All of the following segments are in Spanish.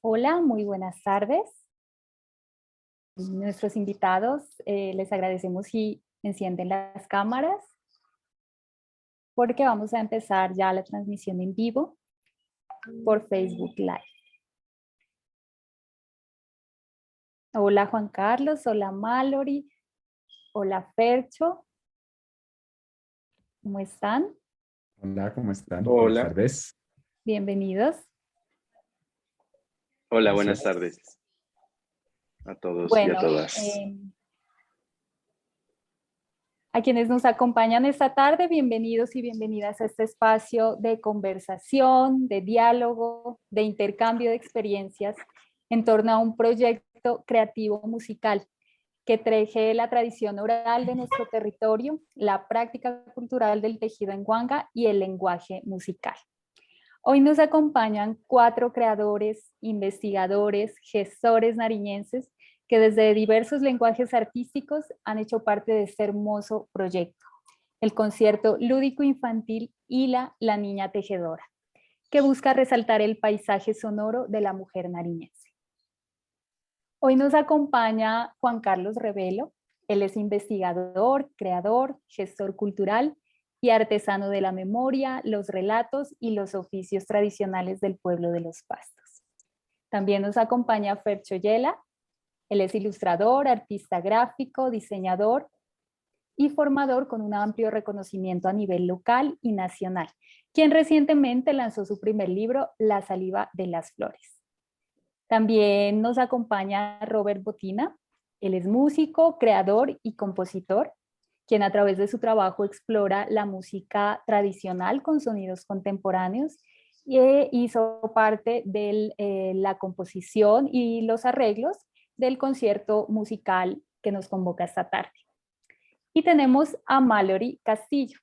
Hola, muy buenas tardes. Nuestros invitados, les agradecemos si encienden las cámaras porque vamos a empezar ya la transmisión en vivo por Facebook Live. Hola Juan Carlos, hola Mallory, hola Fercho, ¿cómo están? Hola, ¿cómo están? Buenas Hola, tardes. Bienvenidos. hola, buenas Gracias. tardes a todos y a Bueno, todas. a quienes nos acompañan esta tarde, bienvenidos y bienvenidas a este espacio de conversación, de diálogo, de intercambio de experiencias en torno a un proyecto creativo musical que teje la tradición oral de nuestro territorio, la práctica cultural del tejido en Huanga y el lenguaje musical. Hoy nos acompañan 4 creadores, investigadores, gestores nariñenses que desde diversos lenguajes artísticos han hecho parte de este hermoso proyecto, el concierto lúdico infantil Hila, la niña tejedora, que busca resaltar el paisaje sonoro de la mujer nariñense. Hoy nos acompaña Juan Carlos Revelo. Él es investigador, creador, gestor cultural y artesano de la memoria, los relatos y los oficios tradicionales del pueblo de Los Pastos. También nos acompaña Fercho Yela. Él es ilustrador, artista gráfico, diseñador y formador con un amplio reconocimiento a nivel local y nacional, quien recientemente lanzó su primer libro, La saliva de las flores. También nos acompaña Robert Botina. Él es músico, creador y compositor, quien a través de su trabajo explora la música tradicional con sonidos contemporáneos e hizo parte de la composición y los arreglos del concierto musical que nos convoca esta tarde. Y tenemos a Mallory Castillo.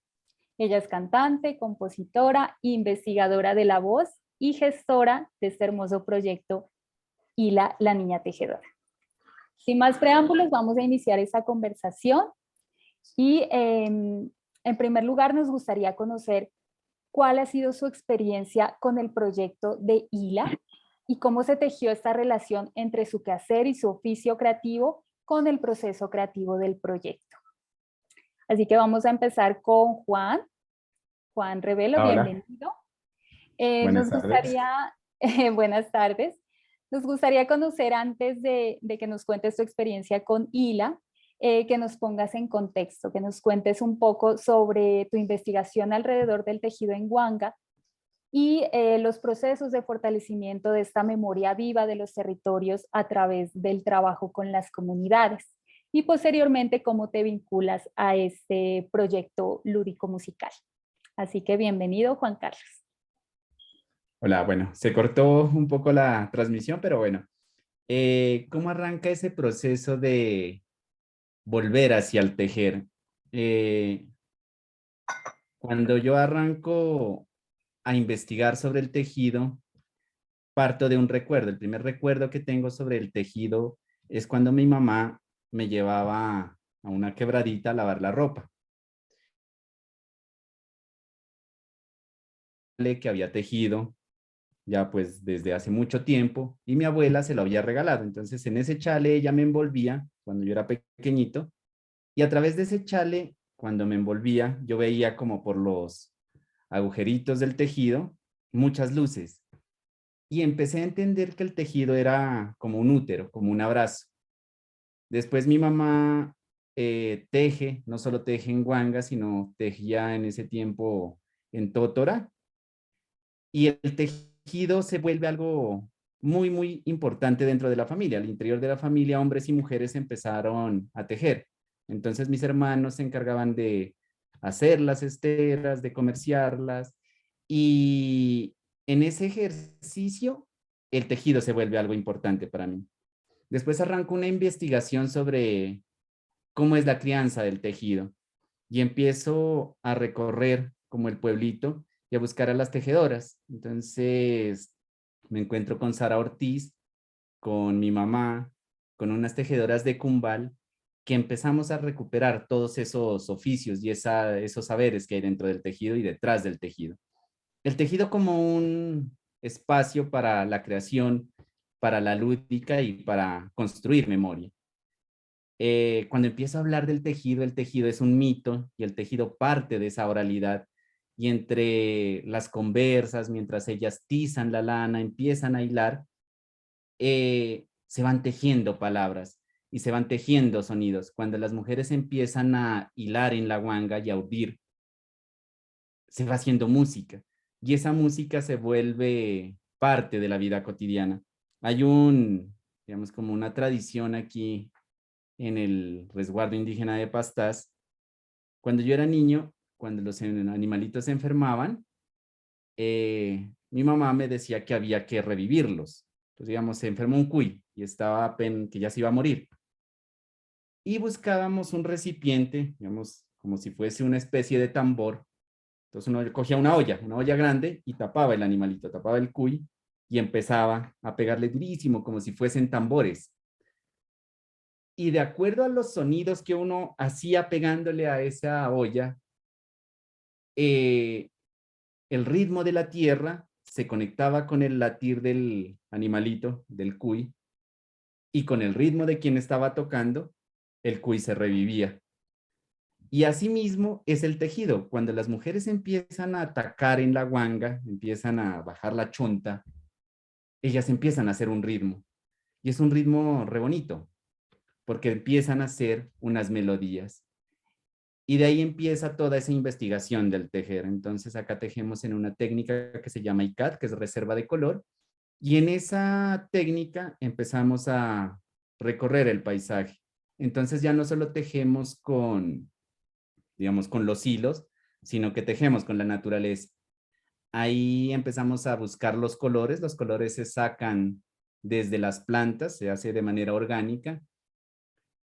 Ella es cantante, compositora, investigadora de la voz y gestora de este hermoso proyecto Hila, la niña tejedora. Sin más preámbulos, vamos a iniciar esta conversación y en primer lugar nos gustaría conocer cuál ha sido su experiencia con el proyecto de Hila y cómo se tejió esta relación entre su quehacer y su oficio creativo con el proceso creativo del proyecto. Así que vamos a empezar con Juan. Juan Revelo, Hola, bienvenido. buenas Nos tardes. gustaría, buenas tardes, nos gustaría conocer antes de que nos cuentes tu experiencia con Hila, que nos pongas en contexto, que nos cuentes un poco sobre tu investigación alrededor del tejido en Huanga y los procesos de fortalecimiento de esta memoria viva de los territorios a través del trabajo con las comunidades y posteriormente cómo te vinculas a este proyecto lúdico musical. Así que bienvenido, Juan Carlos. Hola, bueno, se cortó un poco la transmisión, pero bueno, ¿cómo arranca ese proceso de volver hacia el tejer? Eh, Cuando yo arranco a investigar sobre el tejido, parto de un recuerdo. El primer recuerdo que tengo sobre el tejido es cuando mi mamá me llevaba a una quebradita a lavar la ropa que había tejido ya pues desde hace mucho tiempo y mi abuela se lo había regalado. Entonces en ese chale ella me envolvía cuando yo era pequeñito y a través de ese chale, cuando me envolvía, yo veía como por los agujeritos del tejido muchas luces y empecé a entender que el tejido era como un útero, como un abrazo. Después mi mamá teje, no solo teje en Huanga, sino tejía en ese tiempo en Tótora y el tejido se vuelve algo muy, muy importante dentro de la familia. Al interior de la familia, hombres y mujeres empezaron a tejer. Entonces mis hermanos se encargaban de hacer las esteras, de comerciarlas y en ese ejercicio el tejido se vuelve algo importante para mí. Después arranco una investigación sobre cómo es la crianza del tejido y empiezo a recorrer como el pueblito y a buscar a las tejedoras. Entonces me encuentro con Sara Ortiz, con mi mamá, con unas tejedoras de Cumbal, que empezamos a recuperar todos esos oficios y esos saberes que hay dentro del tejido y detrás del tejido. El tejido como un espacio para la creación para la lúdica y para construir memoria. Cuando empiezo a hablar del tejido, el tejido es un mito y el tejido parte de esa oralidad. Y entre las conversas, mientras ellas tizan la lana, empiezan a hilar, se van tejiendo palabras y se van tejiendo sonidos. Cuando las mujeres empiezan a hilar en la guanga y a urdir, se va haciendo música. Y esa música se vuelve parte de la vida cotidiana. Hay digamos, como una tradición aquí en el resguardo indígena de Pastaza. Cuando yo era niño, cuando los animalitos se enfermaban, mi mamá me decía que había que revivirlos. Entonces, digamos, se enfermó un cuy y estaba que ya se iba a morir. Y buscábamos un recipiente, digamos, como si fuese una especie de tambor. Entonces uno cogía una olla grande y tapaba el animalito, tapaba el cuy y empezaba a pegarle durísimo, como si fuesen tambores. Y de acuerdo a los sonidos que uno hacía pegándole a esa olla, el ritmo de la tierra se conectaba con el latir del animalito, del cuy, y con el ritmo de quien estaba tocando, el cuy se revivía. Y asimismo es el tejido. Cuando las mujeres empiezan a atacar en la guanga, empiezan a bajar la chonta, ellas empiezan a hacer un ritmo. Y es un ritmo re bonito, porque empiezan a hacer unas melodías. Y de ahí empieza toda esa investigación del tejer. Entonces acá tejemos en una técnica que se llama ICAT, que es reserva de color. Y en esa técnica empezamos a recorrer el paisaje. Entonces ya no solo tejemos digamos, con los hilos, sino que tejemos con la naturaleza. Ahí empezamos a buscar los colores se sacan desde las plantas, se hace de manera orgánica,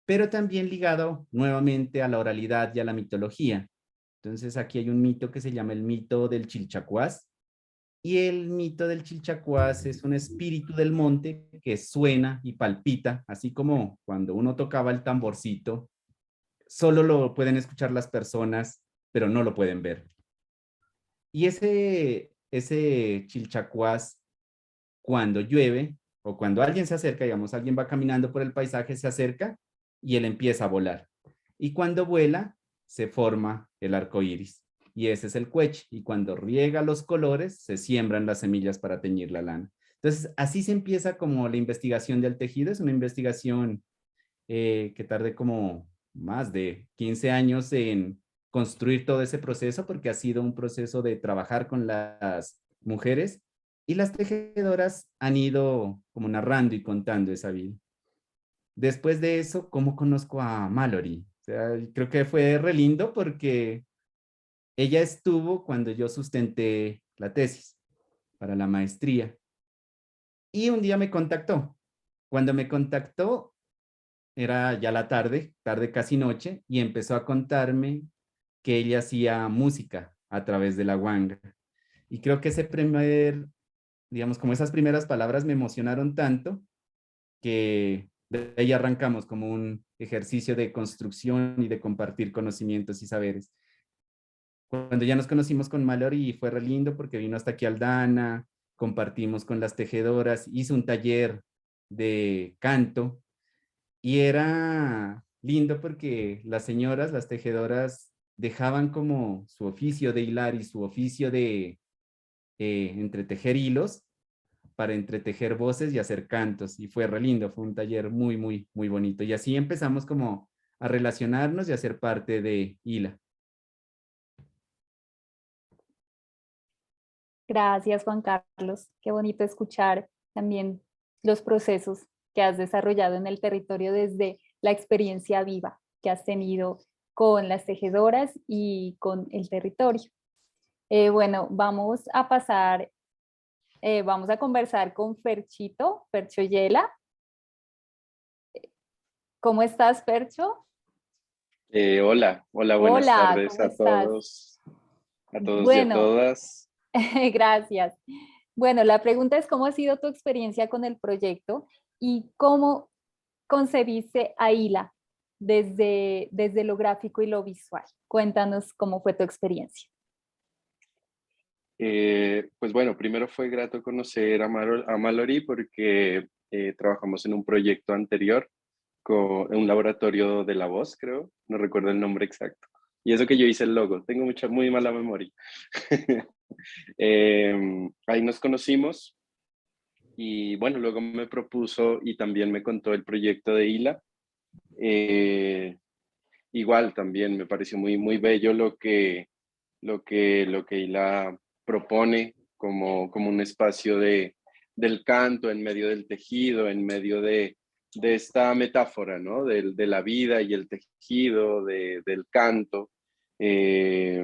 pero también ligado nuevamente a la oralidad y a la mitología. Entonces aquí hay un mito que se llama el mito del Chilchacuás, y el mito del Chilchacuás es un espíritu del monte que suena y palpita, así como cuando uno tocaba el tamborcito, solo lo pueden escuchar las personas, pero no lo pueden ver. Y ese Chilchacuás, cuando llueve o cuando alguien se acerca, digamos, alguien va caminando por el paisaje, se acerca y él empieza a volar. Y cuando vuela, se forma el arco iris. Y ese es el cuech. Y cuando riega los colores, se siembran las semillas para teñir la lana. Entonces, así se empieza como la investigación del tejido. Es una investigación que tarde como más de 15 años en construir todo ese proceso, porque ha sido un proceso de trabajar con las mujeres y las tejedoras han ido como narrando y contando esa vida. Después de eso, ¿cómo conozco a Mallory? O sea, creo que fue re lindo porque ella estuvo cuando yo sustenté la tesis para la maestría y un día me contactó. Cuando me contactó, era ya la tarde, tarde casi noche, y empezó a contarme que ella hacía música a través de la guanga. Y creo que digamos, como esas primeras palabras me emocionaron tanto que de ahí arrancamos como un ejercicio de construcción y de compartir conocimientos y saberes. Cuando ya nos conocimos con Mallory fue re lindo porque vino hasta aquí Aldana, compartimos con las tejedoras, hizo un taller de canto y era lindo porque las señoras, las tejedoras, dejaban como su oficio de hilar y su oficio de entretejer hilos para entretejer voces y hacer cantos. Y fue re lindo, fue un taller muy, muy, muy bonito. Y así empezamos como a relacionarnos y a ser parte de HILA. Gracias, Juan Carlos. Qué bonito escuchar también los procesos que has desarrollado en el territorio desde la experiencia viva que has tenido con las tejedoras y con el territorio. Bueno, vamos a pasar, vamos a conversar con Fercho Yela. ¿Cómo estás, Fercho? Hola, buenas Hola, tardes ¿cómo estás? a todos y a Bueno, todas. gracias. Bueno, la pregunta es cómo ha sido tu experiencia con el proyecto y cómo concebiste a Hila desde lo gráfico y lo visual. Cuéntanos cómo fue tu experiencia. Pues bueno, primero fue grato conocer a Mallory porque trabajamos en un proyecto anterior con un laboratorio de la voz, creo, no recuerdo el nombre exacto. Y eso que yo hice el logo, tengo muy mala memoria. Ahí nos conocimos y bueno, luego me propuso y también me contó el proyecto de ILA. Igual también me pareció muy bello lo que ILA propone como un espacio del canto en medio del tejido, en medio de esta metáfora, ¿no? De la vida y el tejido, del canto. Eh,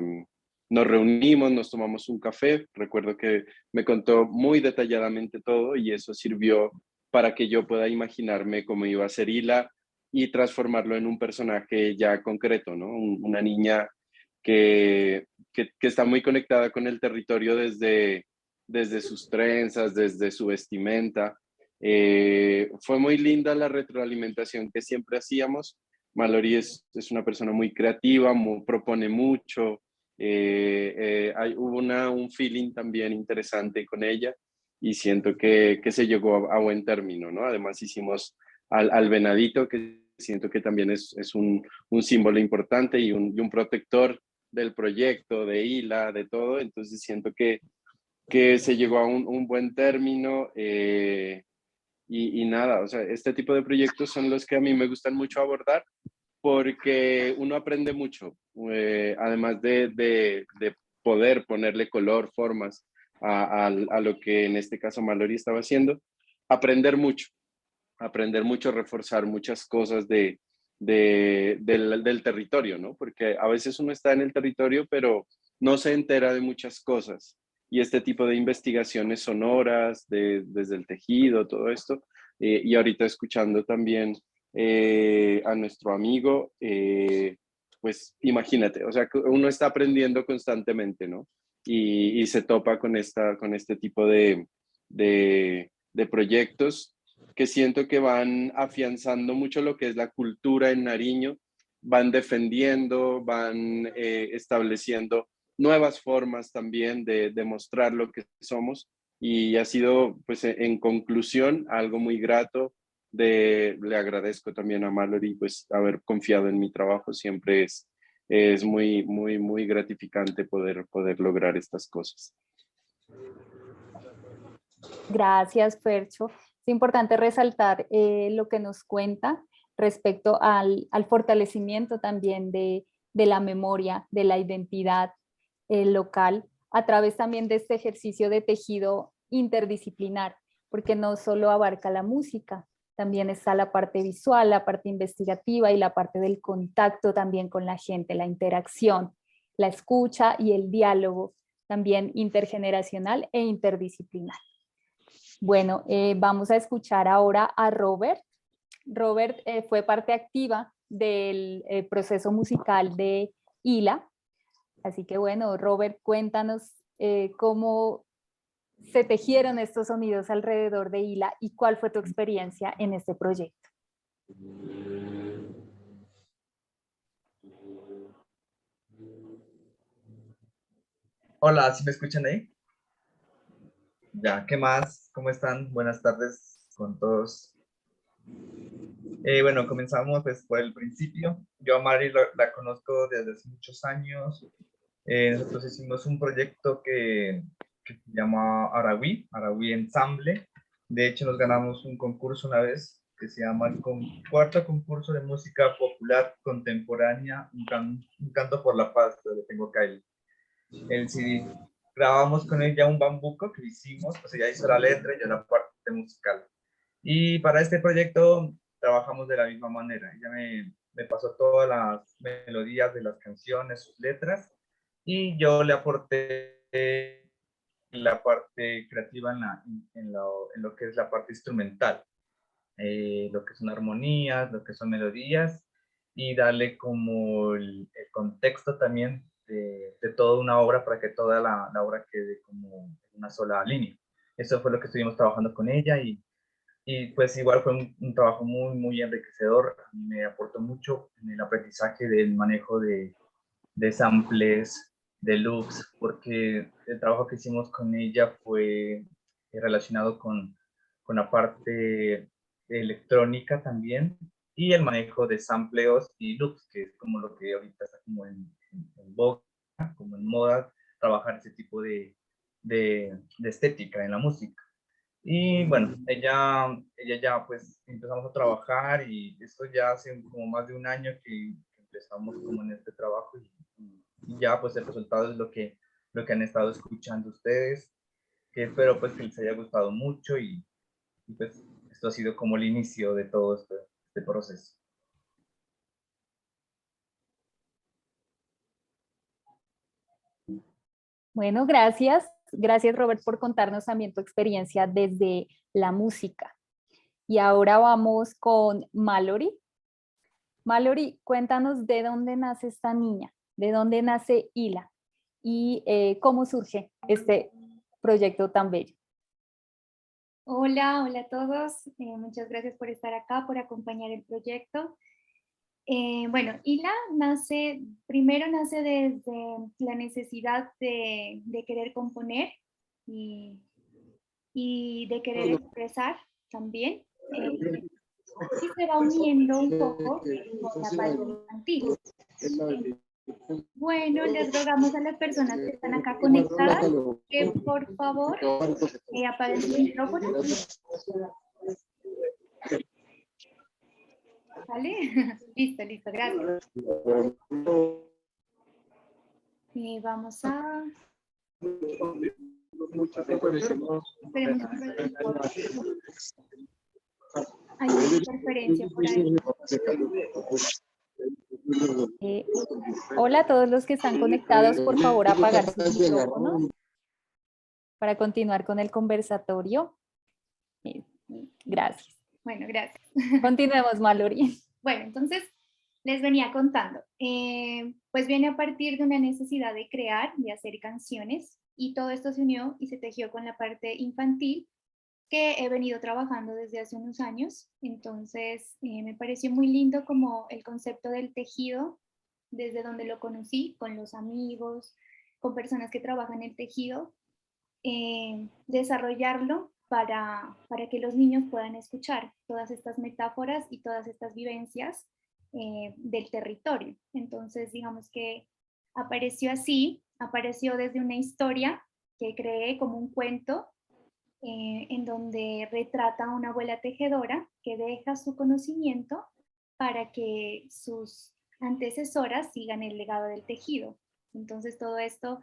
Nos reunimos, nos tomamos un café, recuerdo que me contó muy detalladamente todo y eso sirvió para que yo pueda imaginarme cómo iba a ser Hila y transformarlo en un personaje ya concreto, ¿no? Una niña que está muy conectada con el territorio desde sus trenzas, desde su vestimenta. Fue muy linda la retroalimentación que siempre hacíamos. Mallory es una persona muy creativa, propone mucho. Hubo un feeling también interesante con ella y siento que se llegó a buen término, ¿no? Además hicimos al venadito, que siento que también es un símbolo importante y un protector del proyecto, de ILA, de todo, entonces siento que se llegó a un buen término y nada, o sea, este tipo de proyectos son los que a mí me gustan mucho abordar porque uno aprende mucho, además de poder ponerle color, formas a lo que en este caso Mallory estaba haciendo, aprender mucho, reforzar muchas cosas del territorio, ¿no? Porque a veces uno está en el territorio, pero no se entera de muchas cosas. Y este tipo de investigaciones sonoras, desde el tejido, todo esto, y ahorita escuchando también a nuestro amigo, pues imagínate, o sea, que uno está aprendiendo constantemente, ¿no? Y se topa con este tipo de proyectos que siento que van afianzando mucho lo que es la cultura en Nariño, van defendiendo, van estableciendo nuevas formas también de demostrar lo que somos y ha sido, pues en conclusión, algo muy grato. Le agradezco también a Mallory pues haber confiado en mi trabajo, siempre es muy gratificante poder lograr estas cosas. Gracias, Fercho. Es importante resaltar lo que nos cuenta respecto al fortalecimiento también de la memoria, de la identidad local, a través también de este ejercicio de tejido interdisciplinar, porque no solo abarca la música, también está la parte visual, la parte investigativa y la parte del contacto también con la gente, la interacción, la escucha y el diálogo también intergeneracional e interdisciplinar. Bueno, vamos a escuchar ahora a Robert. Robert fue parte activa del proceso musical de ILA. Así que bueno, Robert, cuéntanos cómo se tejieron estos sonidos alrededor de ILA y cuál fue tu experiencia en este proyecto. Hola, ¿sí me escuchan ahí? Ya, ¿qué más? ¿Cómo están? Buenas tardes con todos. Bueno, comenzamos pues por el principio. Yo a Mari la conozco desde hace muchos años. Nosotros hicimos un proyecto que se llama Arawi Ensamble. De hecho, nos ganamos un concurso una vez que se llama el cuarto concurso de música popular contemporánea, un canto por la paz, lo tengo acá el CD. Grabamos con ella un bambuco que hicimos, pues ella hizo la letra y yo la parte musical. Y para este proyecto trabajamos de la misma manera. Ella me pasó todas las melodías de las canciones, sus letras, y yo le aporté la parte creativa en lo que es la parte instrumental, lo que son armonías, lo que son melodías, y darle como el contexto también de toda una obra para que toda la obra quede como una sola línea. Eso fue lo que estuvimos trabajando con ella y pues igual fue un trabajo muy enriquecedor. A mí me aportó mucho en el aprendizaje del manejo de samples, de loops, porque el trabajo que hicimos con ella fue relacionado con la parte electrónica también, y el manejo de sampleos y loops, que es como lo que ahorita está como en boga, como en moda, trabajar ese tipo de estética en la música. Y bueno, ella ya pues empezamos a trabajar, y esto ya hace como más de un año que empezamos como en este trabajo, y ya pues el resultado es lo que han estado escuchando ustedes, que espero pues que les haya gustado mucho, y pues esto ha sido como el inicio de todo este proceso. Bueno, gracias. Gracias, Robert, por contarnos también tu experiencia desde la música. Y ahora vamos con Mallory. Mallory, cuéntanos de dónde nace esta niña, de dónde nace Hila y cómo surge este proyecto tan bello. Hola, hola a todos. Muchas gracias por estar acá, por acompañar el proyecto. Bueno, Hila primero nace desde la necesidad de querer componer y, y de querer expresar también. Y se va uniendo un poco con la parte infantil. Bueno, les rogamos a las personas que están acá conectadas que por favor apaguen su micrófono. ¿Vale? Listo, listo, gracias. Vamos a... Esperemos un ratito. Hay una interferencia por ahí. Hola a todos los que están conectados, por favor apagar sus micrófonos para continuar con el conversatorio. Gracias. Bueno, gracias. Continuemos, Mallory. Bueno, entonces les venía contando. Pues viene a partir de una necesidad de crear, de hacer canciones, y todo esto se unió y se tejió con la parte infantil que he venido trabajando desde hace unos años. Entonces me pareció muy lindo como el concepto del tejido, desde donde lo conocí, con los amigos, con personas que trabajan el tejido, desarrollarlo para que los niños puedan escuchar todas estas metáforas y todas estas vivencias del territorio. Entonces, digamos que apareció así, apareció desde una historia que creé como un cuento, en donde retrata a una abuela tejedora que deja su conocimiento para que sus antecesoras sigan el legado del tejido. Entonces todo esto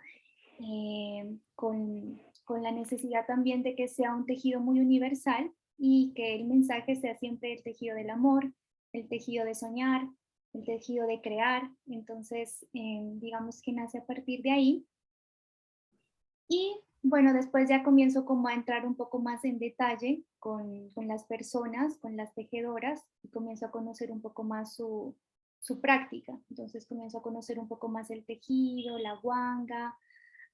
con la necesidad también de que sea un tejido muy universal y que el mensaje sea siempre el tejido del amor, el tejido de soñar, el tejido de crear. Entonces digamos que nace a partir de ahí. Y bueno, después ya comienzo como a entrar un poco más en detalle con las personas, con las tejedoras, y comienzo a conocer un poco más su práctica. Entonces comienzo a conocer un poco más el tejido, la guanga,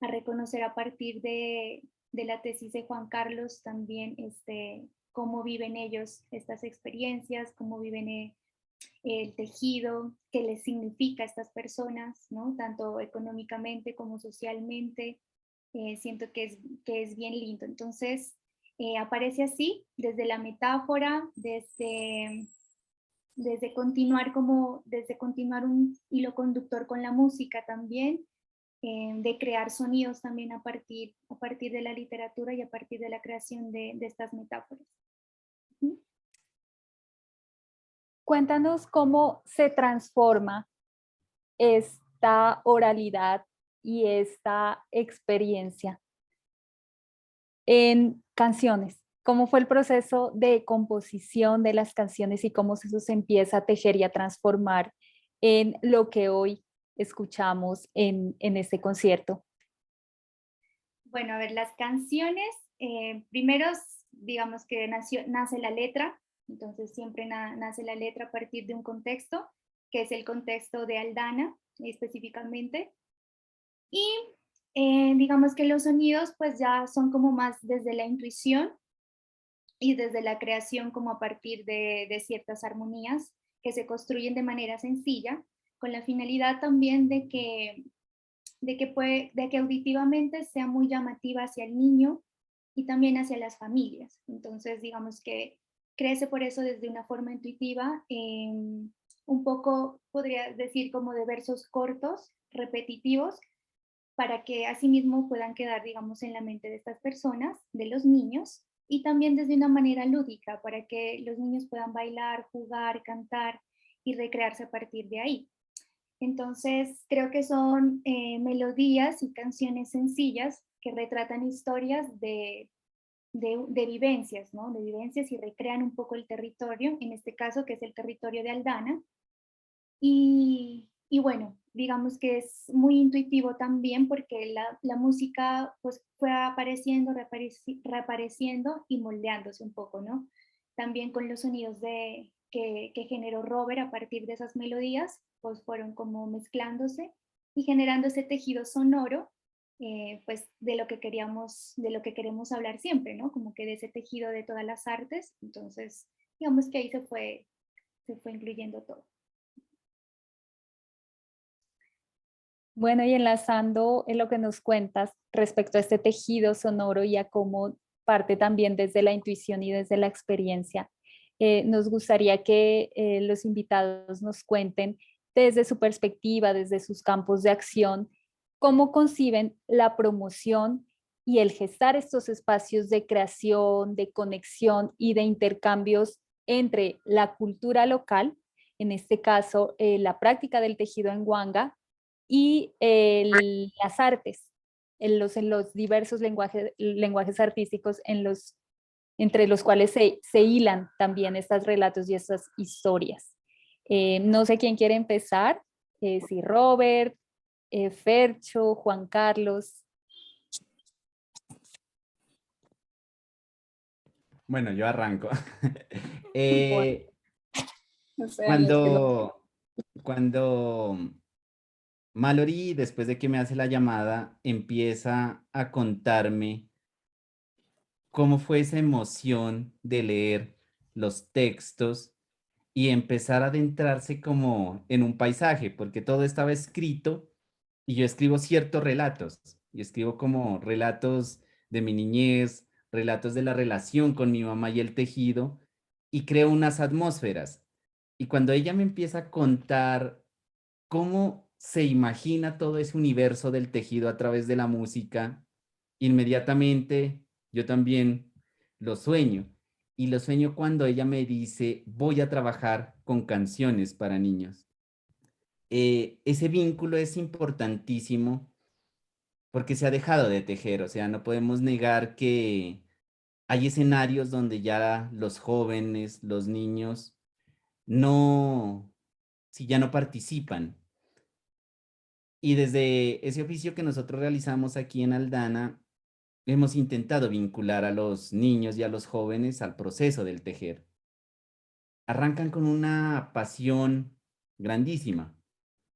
a reconocer a partir de la tesis de Juan Carlos también cómo viven ellos estas experiencias, cómo viven el tejido, qué les significa a estas personas, ¿no? Tanto económicamente como socialmente. Siento que es bien lindo. Entonces, aparece así, desde la metáfora, desde continuar un hilo conductor con la música también, de crear sonidos también a partir de la literatura y a partir de la creación de estas metáforas. Cuéntanos cómo se transforma esta oralidad y esta experiencia en canciones. ¿Cómo fue el proceso de composición de las canciones y cómo eso se empieza a tejer y a transformar en lo que hoy escuchamos en este concierto? Bueno, a ver, las canciones, primero digamos que nace la letra, entonces siempre nace la letra a partir de un contexto, que es el contexto de Aldana específicamente. Y digamos que los sonidos pues ya son como más desde la intuición y desde la creación como a partir de ciertas armonías que se construyen de manera sencilla, con la finalidad también de que auditivamente sea muy llamativa hacia el niño, y también hacia las familias. Entonces, digamos que crece por eso desde una forma intuitiva, un poco, podría decir, como de versos cortos, repetitivos, para que asimismo puedan quedar, digamos, en la mente de estas personas, de los niños, y también desde una manera lúdica, para que los niños puedan bailar, jugar, cantar y recrearse a partir de ahí. Entonces, creo que son melodías y canciones sencillas que retratan historias de vivencias, ¿no? De vivencias y recrean un poco el territorio, en este caso que es el territorio de Aldana. Y bueno, digamos que es muy intuitivo también porque la música pues fue apareciendo, reapareciendo y moldeándose un poco, ¿no? También con los sonidos que generó Robert a partir de esas melodías, pues fueron como mezclándose y generando ese tejido sonoro, pues de lo que queríamos, de lo que queremos hablar siempre, ¿no? Como que de ese tejido de todas las artes. Entonces, digamos que ahí se fue incluyendo todo. Bueno, y enlazando en lo que nos cuentas respecto a este tejido sonoro y a cómo parte también desde la intuición y desde la experiencia, nos gustaría que los invitados nos cuenten desde su perspectiva, desde sus campos de acción, cómo conciben la promoción y el gestar estos espacios de creación, de conexión y de intercambios entre la cultura local, en este caso la práctica del tejido en Huanga, y las artes, en los diversos lenguajes artísticos entre los cuales se hilan también estos relatos y estas historias. No sé quién quiere empezar, si Robert, Fercho, Juan Carlos. Bueno, yo arranco. Bueno, no sé, Cuando, cuando Mallory, después de que me hace la llamada, empieza a contarme cómo fue esa emoción de leer los textos y empezar a adentrarse como en un paisaje, porque todo estaba escrito y yo escribo ciertos relatos, y escribo como relatos de mi niñez, relatos de la relación con mi mamá y el tejido, y creo unas atmósferas. Y cuando ella me empieza a contar cómo se imagina todo ese universo del tejido a través de la música, inmediatamente yo también lo sueño. Y lo sueño cuando ella me dice, voy a trabajar con canciones para niños. Ese vínculo es importantísimo porque se ha dejado de tejer, o sea, no podemos negar que hay escenarios donde ya los jóvenes, los niños, no, si ya no participan. Y desde ese oficio que nosotros realizamos aquí en Aldana, hemos intentado vincular a los niños y a los jóvenes al proceso del tejer. Arrancan con una pasión grandísima,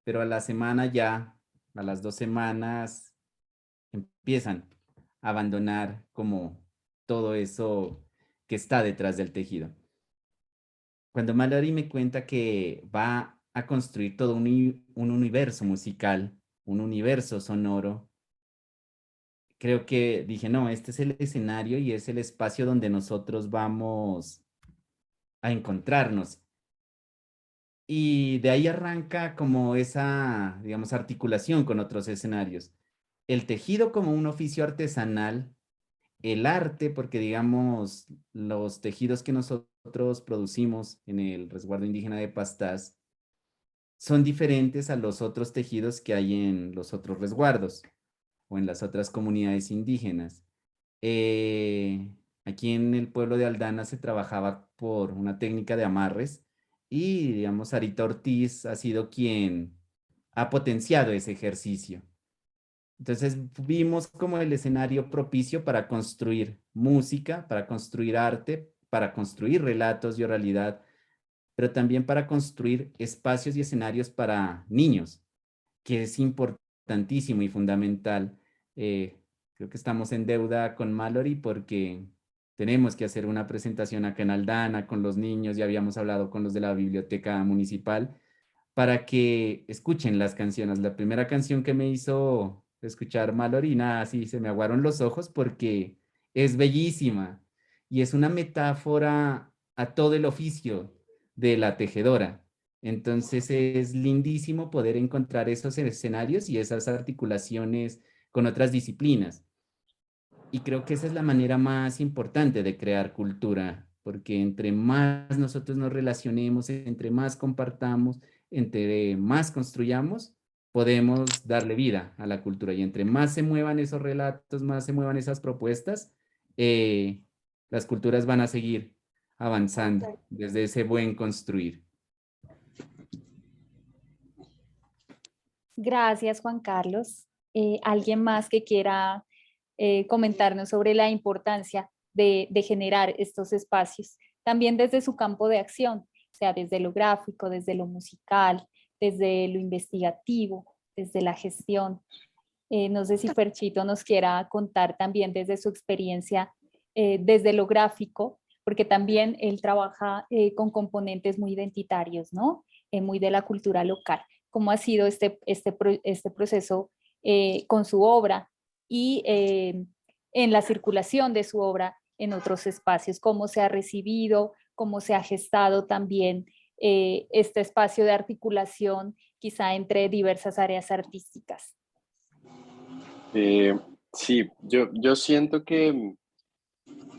pero a la semana ya, a las 2 semanas, empiezan a abandonar como todo eso que está detrás del tejido. Cuando Mallory me cuenta que va a construir todo un universo musical, un universo sonoro, creo que dije, no, este es el escenario y es el espacio donde nosotros vamos a encontrarnos. Y de ahí arranca como esa, digamos, articulación con otros escenarios. El tejido como un oficio artesanal, el arte, porque digamos, los tejidos que nosotros producimos en el resguardo indígena de Pastaza son diferentes a los otros tejidos que hay en los otros resguardos o en las otras comunidades indígenas. Eh, Aquí en el pueblo de Aldana se trabajaba por una técnica de amarres y, digamos, Sarita Ortiz ha sido quien ha potenciado ese ejercicio. Entonces vimos como el escenario propicio para construir música, para construir arte, para construir relatos y oralidad, pero también para construir espacios y escenarios para niños, que es importantísimo y fundamental. Creo que estamos en deuda con Mallory porque tenemos que hacer una presentación acá en Aldana con los niños, ya habíamos hablado con los de la biblioteca municipal, para que escuchen las canciones. La primera canción que me hizo escuchar Mallory, nada, así se me aguaron los ojos porque es bellísima y es una metáfora a todo el oficio de la tejedora. Entonces es lindísimo poder encontrar esos escenarios y esas articulaciones con otras disciplinas. Y creo que esa es la manera más importante de crear cultura, porque entre más nosotros nos relacionemos, entre más compartamos, entre más construyamos, podemos darle vida a la cultura. Y entre más se muevan esos relatos, más se muevan esas propuestas, eh, las culturas van a seguir avanzando desde ese buen construir. Gracias, Juan Carlos. ¿Alguien más que quiera comentarnos sobre la importancia de generar estos espacios? También desde su campo de acción, o sea, desde lo gráfico, desde lo musical, desde lo investigativo, desde la gestión. No sé si Ferchito nos quiera contar también desde su experiencia, desde lo gráfico, porque también él trabaja con componentes muy identitarios, ¿no? Muy de la cultura local. ¿Cómo ha sido este proceso con su obra y en la circulación de su obra en otros espacios? ¿Cómo se ha recibido? ¿Cómo se ha gestado también este espacio de articulación quizá entre diversas áreas artísticas? Sí, yo siento que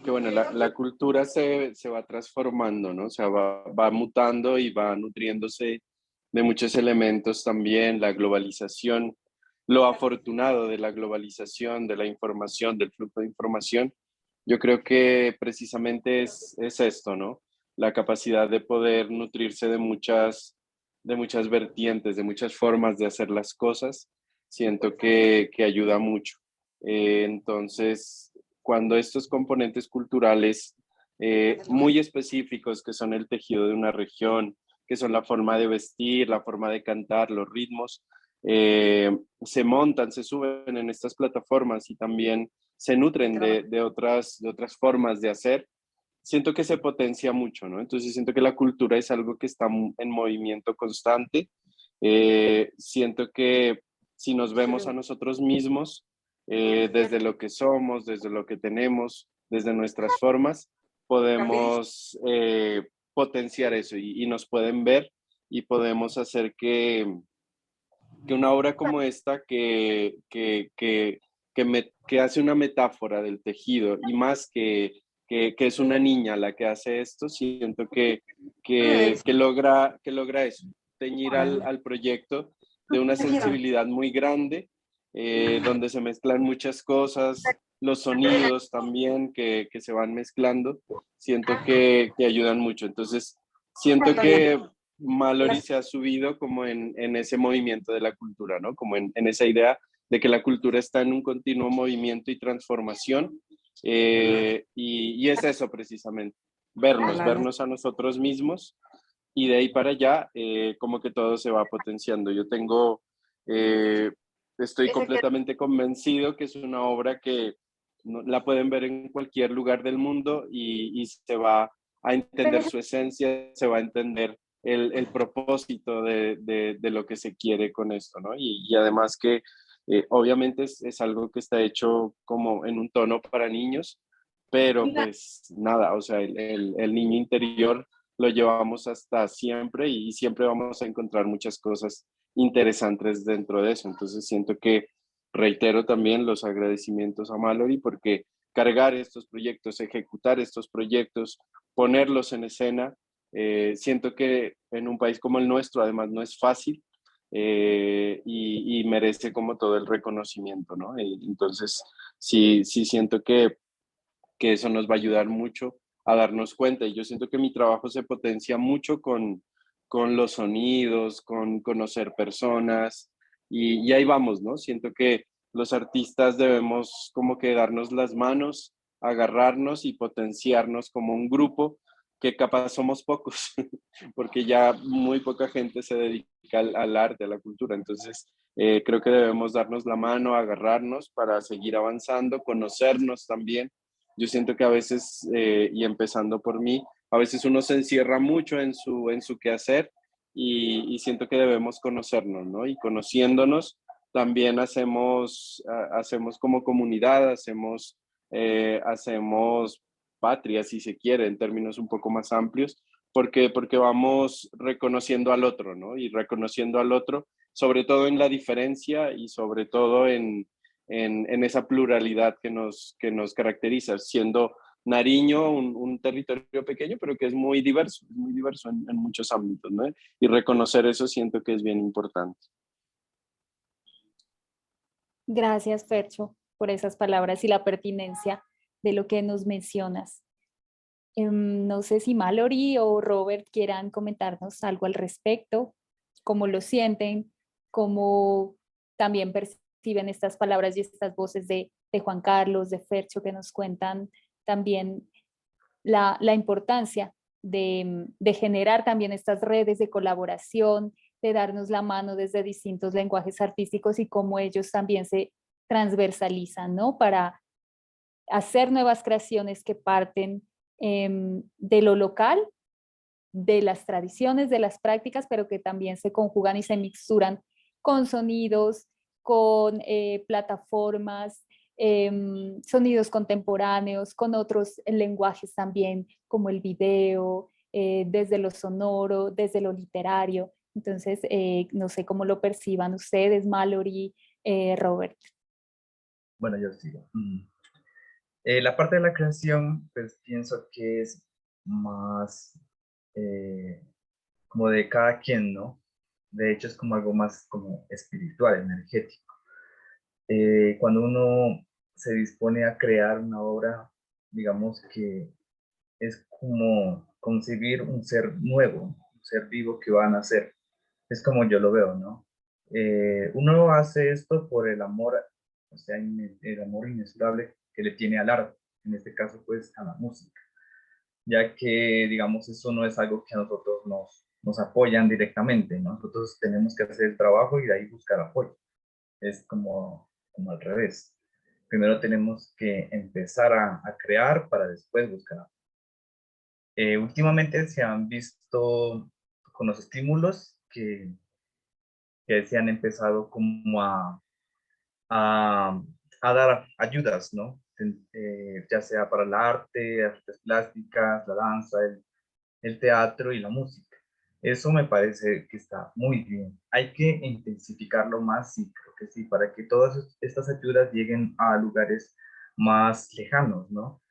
bueno, la cultura se va transformando, ¿no? O sea, va mutando y va nutriéndose de muchos elementos también, la globalización, lo afortunado de la globalización, de la información, del flujo de información. Yo creo que precisamente es esto, ¿no? La capacidad de poder nutrirse de muchas vertientes, de muchas formas de hacer las cosas, siento que ayuda mucho. Entonces, cuando estos componentes culturales muy específicos, que son el tejido de una región, que son la forma de vestir, la forma de cantar, los ritmos, se montan, se suben en estas plataformas y también se nutren de otras formas de hacer, siento que se potencia mucho, ¿no? Entonces siento que la cultura es algo que está en movimiento constante. Siento que si nos vemos a nosotros mismos, desde lo que somos, desde lo que tenemos, desde nuestras formas, podemos potenciar eso y nos pueden ver y podemos hacer que una obra como esta que hace una metáfora del tejido y más que es una niña la que hace esto, siento que logra eso, teñir al proyecto de una sensibilidad muy grande, donde se mezclan muchas cosas, los sonidos también que se van mezclando, siento que ayudan mucho. Entonces, siento que Mallory se ha subido como en ese movimiento de la cultura, ¿no? Como en esa idea de que la cultura está en un continuo movimiento y transformación, y es eso precisamente, vernos a nosotros mismos y de ahí para allá, como que todo se va potenciando. Eh, estoy completamente convencido que es una obra que la pueden ver en cualquier lugar del mundo y se va a entender su esencia, se va a entender el propósito de lo que se quiere con esto, ¿no? Y además que obviamente es algo que está hecho como en un tono para niños, pero pues nada, o sea, el niño interior lo llevamos hasta siempre y siempre vamos a encontrar muchas cosas interesantes dentro de eso. Entonces siento que reitero también los agradecimientos a Mallory porque cargar estos proyectos, ejecutar estos proyectos, ponerlos en escena, siento que en un país como el nuestro además no es fácil, y merece como todo el reconocimiento, ¿no? Entonces sí siento que eso nos va a ayudar mucho a darnos cuenta. Y yo siento que mi trabajo se potencia mucho con los sonidos, con conocer personas, y ahí vamos, ¿no? Siento que los artistas debemos como que darnos las manos, agarrarnos y potenciarnos como un grupo que capaz somos pocos, porque ya muy poca gente se dedica al arte, a la cultura. Entonces, creo que debemos darnos la mano, agarrarnos para seguir avanzando, conocernos también. Yo siento que a veces, y empezando por mí, a veces uno se encierra mucho en su quehacer y siento que debemos conocernos, ¿no? Y conociéndonos también hacemos como comunidad, hacemos hacemos patria, si se quiere, en términos un poco más amplios, porque vamos reconociendo al otro, ¿no? Y reconociendo al otro, sobre todo en la diferencia y sobre todo en esa pluralidad que nos caracteriza, siendo Nariño un territorio pequeño, pero que es muy diverso en muchos ámbitos, ¿no? Y reconocer eso siento que es bien importante. Gracias, Fercho, por esas palabras y la pertinencia de lo que nos mencionas. No sé si Mallory o Robert quieran comentarnos algo al respecto, cómo lo sienten, cómo también perciben estas palabras y estas voces de Juan Carlos, de Fercho, que nos cuentan también la importancia de generar también estas redes de colaboración, de darnos la mano desde distintos lenguajes artísticos y cómo ellos también se transversalizan, ¿no? Para hacer nuevas creaciones que parten de lo local, de las tradiciones, de las prácticas, pero que también se conjugan y se mixturan con sonidos, con plataformas, sonidos contemporáneos, con otros lenguajes también, como el video, desde lo sonoro, desde lo literario. Entonces, no sé cómo lo perciban ustedes, Mallory, Robert. Bueno, yo sigo. La parte de la creación, pues pienso que es más como de cada quien, ¿no? De hecho, es como algo más como espiritual, energético. Cuando uno se dispone a crear una obra, digamos que es como concebir un ser nuevo, un ser vivo que va a nacer. Es como yo lo veo, ¿no? Uno hace esto por el amor, o sea, el amor inmesurable que le tiene al arte, en este caso, pues, a la música, ya que, digamos, eso no es algo que a nosotros nos apoyan directamente, ¿no? Nosotros tenemos que hacer el trabajo y de ahí buscar apoyo. Es como al revés. Primero tenemos que empezar a crear para después buscar apoyo. Últimamente se han visto con los estímulos que se han empezado como a, a dar ayudas, ¿no? Ya sea para el arte, artes plásticas, la danza, el teatro y la música. Eso me parece que está muy bien. Hay que intensificarlo más, sí, creo que sí, para que todas estas ayudas lleguen a lugares más lejanos, ¿no?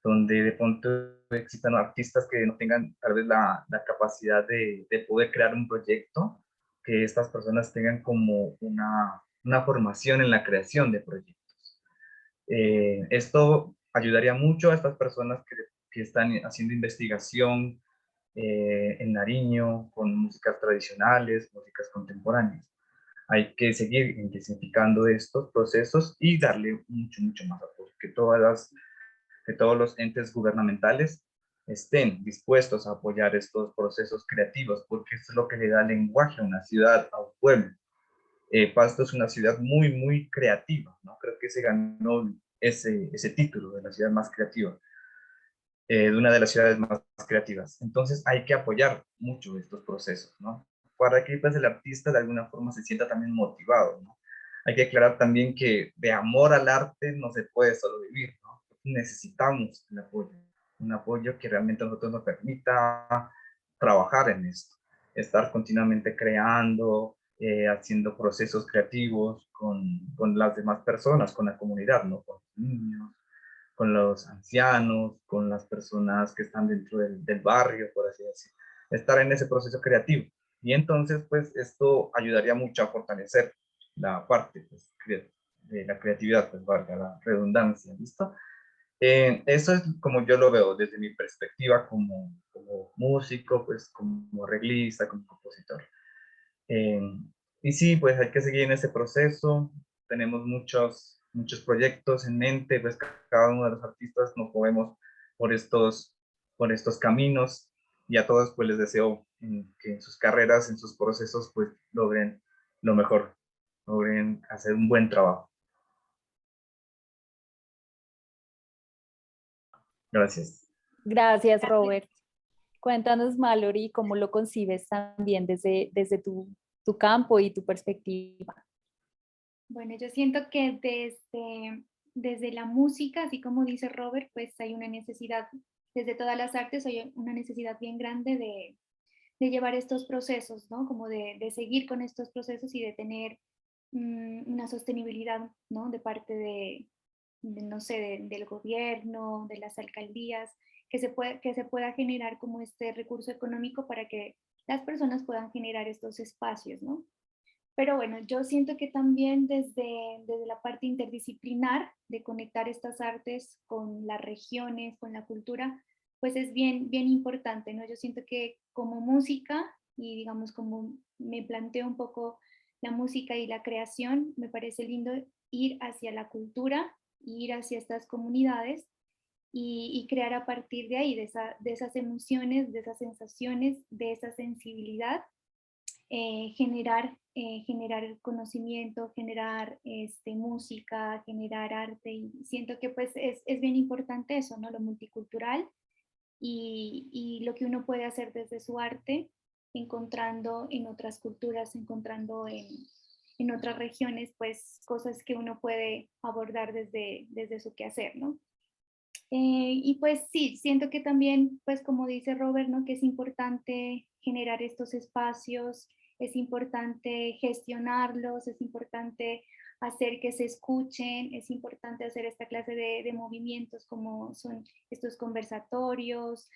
Donde de pronto existan artistas que no tengan tal vez la capacidad de poder crear un proyecto, que estas personas tengan como una formación en la creación de proyectos. Esto ayudaría mucho a estas personas que están haciendo investigación en Nariño con músicas tradicionales, músicas contemporáneas. Hay que seguir intensificando estos procesos y darle mucho, mucho más apoyo, que todos los entes gubernamentales estén dispuestos a apoyar estos procesos creativos, porque esto es lo que le da lenguaje a una ciudad, a un pueblo. Pasto es una ciudad muy, muy creativa, ¿no? Creo que se ganó ese título de la ciudad más creativa, de una de las ciudades más creativas. Entonces hay que apoyar mucho estos procesos, ¿no? Para que pues, el artista de alguna forma se sienta también motivado, ¿no? Hay que aclarar también que de amor al arte no se puede solo vivir, ¿no? Necesitamos un apoyo que realmente a nosotros nos permita trabajar en esto, estar continuamente creando, haciendo procesos creativos con las demás personas, con la comunidad, ¿no? Con los niños, con los ancianos, con las personas que están dentro del barrio, por así decirlo. Estar en ese proceso creativo. Y entonces, pues, esto ayudaría mucho a fortalecer la parte pues, de la creatividad, pues, valga la redundancia, ¿listo? Eso es como yo lo veo desde mi perspectiva como músico, pues, como arreglista, como compositor. Eh, y sí, pues hay que seguir en ese proceso. Tenemos muchos proyectos en mente, pues cada uno de los artistas nos movemos por por estos caminos y a todos pues les deseo que en sus carreras, en sus procesos, pues logren lo mejor, logren hacer un buen trabajo. Gracias. Gracias, Robert. Cuéntanos, Mallory, cómo lo concibes también desde tu campo y tu perspectiva. Bueno, yo siento que desde desde la música, así como dice Robert, pues hay una necesidad, desde todas las artes hay una necesidad bien grande de llevar estos procesos, ¿no? Como de seguir con estos procesos y de tener una sostenibilidad, ¿no? De parte no sé, del gobierno, de las alcaldías, que se pueda generar como este recurso económico para que las personas puedan generar estos espacios, ¿no? Pero bueno, yo siento que también desde la parte interdisciplinar de conectar estas artes con las regiones, con la cultura, pues es bien, bien importante, ¿no? Yo siento que como música y digamos como me planteo un poco la música y la creación, me parece lindo ir hacia la cultura, ir hacia estas comunidades y crear a partir de ahí, de esas emociones, de esas sensaciones, de esa sensibilidad generar conocimiento, generar música, generar arte, y siento que pues es bien importante eso, ¿no? Lo multicultural y lo que uno puede hacer desde su arte, encontrando en otras culturas, encontrando en otras regiones, pues cosas que uno puede abordar desde su quehacer, ¿no? Y pues sí, siento que también, pues como dice Robert, ¿no? Que es importante generar estos espacios, es importante gestionarlos, es importante hacer que se escuchen, es importante hacer esta clase de movimientos como son estos conversatorios,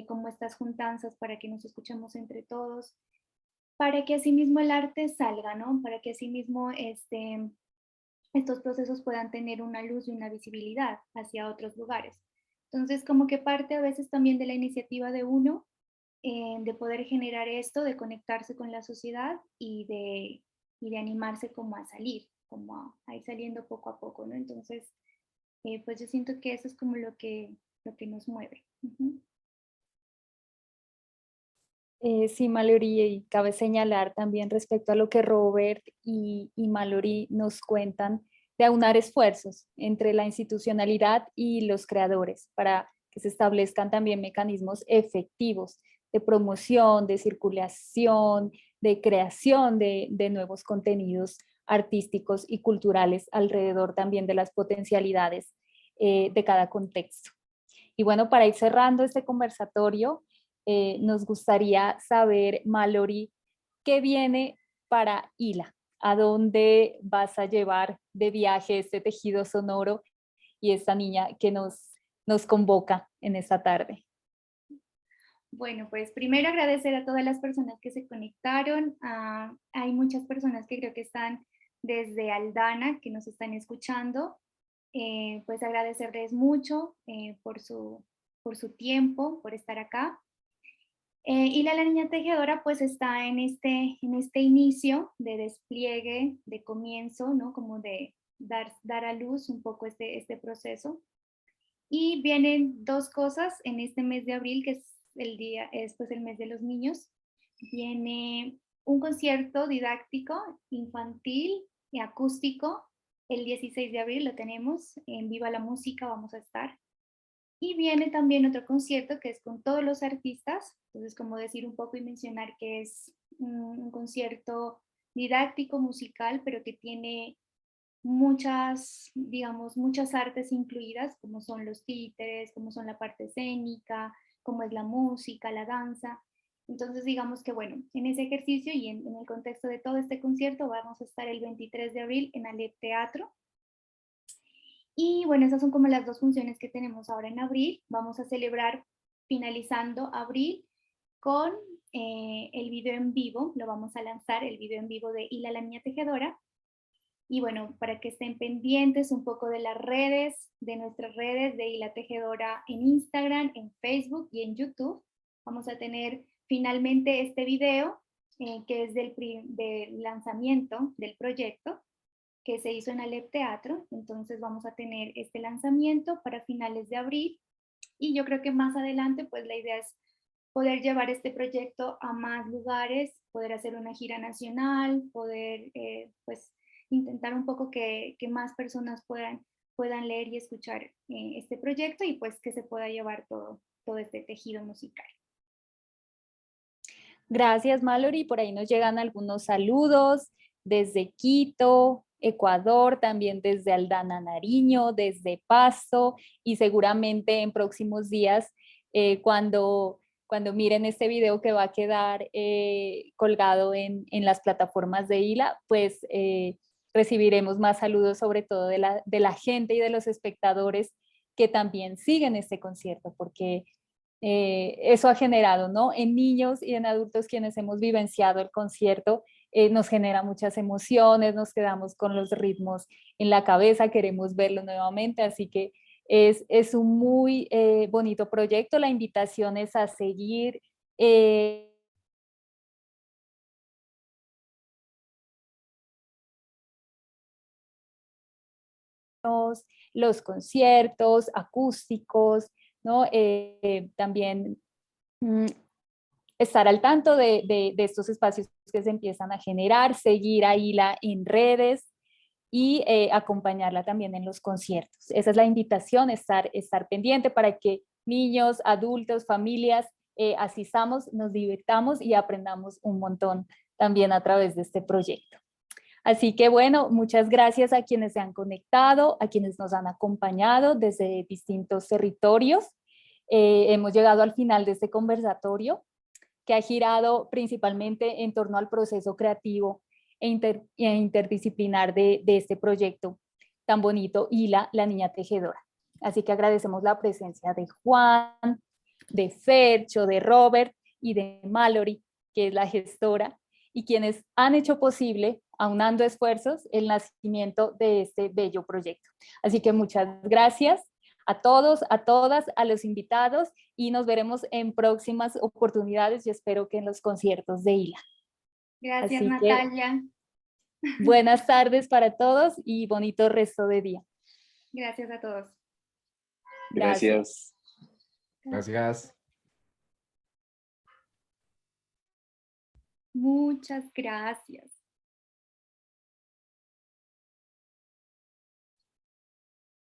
como estas juntanzas para que nos escuchemos entre todos, para que asimismo el arte salga, ¿no? Para que asimismo estos procesos puedan tener una luz y una visibilidad hacia otros lugares. Entonces, como que parte a veces también de la iniciativa de uno, de poder generar esto, de conectarse con la sociedad y de animarse como a salir, como a ir saliendo poco a poco, ¿no? Entonces, pues yo siento que eso es como lo que nos mueve. Uh-huh. Sí, Mallory, y cabe señalar también respecto a lo que Robert y Mallory nos cuentan de aunar esfuerzos entre la institucionalidad y los creadores para que se establezcan también mecanismos efectivos de promoción, de circulación, de creación de nuevos contenidos artísticos y culturales alrededor también de las potencialidades de cada contexto. Y bueno, para ir cerrando este conversatorio, nos gustaría saber, Mallory, ¿qué viene para ILA? ¿A dónde vas a llevar de viaje este tejido sonoro y esta niña que nos convoca en esta tarde? Bueno, pues primero agradecer a todas las personas que se conectaron. Hay muchas personas que creo que están desde Aldana, que nos están escuchando. Pues agradecerles mucho por su tiempo, por estar acá. Y la niña tejedora pues está en este inicio de despliegue, de comienzo, ¿no? Como de dar a luz un poco este proceso. Y vienen dos cosas en este mes de abril, que es pues el mes de los niños. Viene un concierto didáctico infantil y acústico. El 16 de abril lo tenemos, en Viva la Música vamos a estar. Y viene también otro concierto que es con todos los artistas, entonces como decir un poco y mencionar que es un concierto didáctico, musical, pero que tiene muchas, digamos, muchas artes incluidas, como son los títeres, como son la parte escénica, como es la música, la danza. Entonces digamos que bueno, en ese ejercicio y en el contexto de todo este concierto vamos a estar el 23 de abril en Alep Teatro. Y bueno, esas son como las dos funciones que tenemos ahora en abril. Vamos a celebrar finalizando abril con el video en vivo. Lo vamos a lanzar, el video en vivo de Hila la Niña Tejedora. Y bueno, para que estén pendientes un poco de las redes, de nuestras redes de Hila Tejedora en Instagram, en Facebook y en YouTube. Vamos a tener finalmente este video que es del lanzamiento del proyecto que se hizo en Alep Teatro. Entonces vamos a tener este lanzamiento para finales de abril y yo creo que más adelante pues la idea es poder llevar este proyecto a más lugares, poder hacer una gira nacional, poder pues intentar un poco que más personas puedan leer y escuchar este proyecto y pues que se pueda llevar todo este tejido musical. Gracias, Mallory. Por ahí nos llegan algunos saludos desde Quito, Ecuador, también desde Aldana, Nariño, desde Pasto, y seguramente en próximos días, cuando miren este video que va a quedar colgado en las plataformas de ILA, pues recibiremos más saludos, sobre todo de la gente y de los espectadores que también siguen este concierto, porque eso ha generado, ¿no? En niños y en adultos quienes hemos vivenciado el concierto, nos genera muchas emociones, nos quedamos con los ritmos en la cabeza, queremos verlo nuevamente, así que es un muy bonito proyecto. La invitación es a seguir los conciertos acústicos, ¿no? También estar al tanto de estos espacios que se empiezan a generar, seguir a Hila en redes y acompañarla también en los conciertos. Esa es la invitación, estar pendiente para que niños, adultos, familias asistamos, nos divirtamos y aprendamos un montón también a través de este proyecto. Así que bueno, muchas gracias a quienes se han conectado, a quienes nos han acompañado desde distintos territorios. Hemos llegado al final de este conversatorio, que ha girado principalmente en torno al proceso creativo e interdisciplinar de este proyecto tan bonito, Hila, la niña tejedora. Así que agradecemos la presencia de Juan, de Fercho, de Robert y de Mallory, que es la gestora, y quienes han hecho posible, aunando esfuerzos, el nacimiento de este bello proyecto. Así que muchas gracias a todos, a todas, a los invitados, y nos veremos en próximas oportunidades. Yo espero que en los conciertos de Hila. Gracias, Así Natalia. Buenas tardes para todos y bonito resto de día. Gracias a todos. Gracias. Gracias. Muchas gracias.